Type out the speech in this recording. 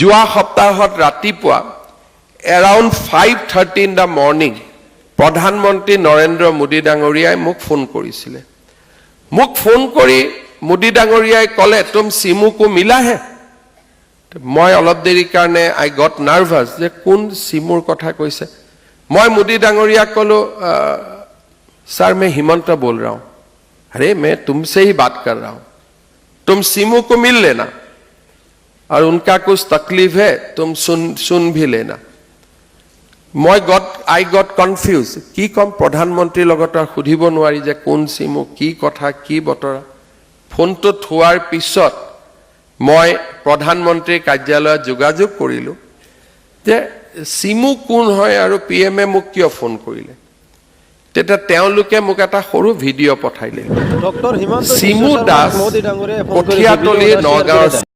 যোৱা সপ্তাহত ৰাতিপুৱা around 5:30 in the morning প্ৰধানমন্ত্ৰী নৰেন্দ্ৰ মোদী ডাঙৰীয়াই মোক ফোন কৰিছিলে মোক ফোন কৰি মোদী ডাঙৰীয়াই ক'লে তুম সিমু কো মিলা হে মই অলপ দেৰি কাৰণে আই গট নাৰ্ভাস যে কোন সিমুৰ কথা কৈছে মই মোদী ডাঙৰীয়াক ক'লো सर मैं हिमंत बोल रहा हूं अरे मैं तुमसे ही बात कर रहा हूं तुम सिमू को मिल लेना और उनका कुछ तकलीफ है तुम सुन भी लेना आई गॉट कन्फ्यूज की कम प्रधानमंत्री लगत सुधिब नोवारी जे कोन सिमू की कथा की बतरा फोन तो थुआर पिছত मैं प्रधानमंत्री कार्यालय जोगाजोग करिलो जे सिमू कोन হয় আৰু পিএমএ মোক কিয় ফোন কৰিলে তেটা তেওঁলোকে মোক এটা সৰু ভিডিও পঠাইলে ডক্টৰ হিমন্ত সিমু দাস কঠিয়াতলি নগাঁৱৰ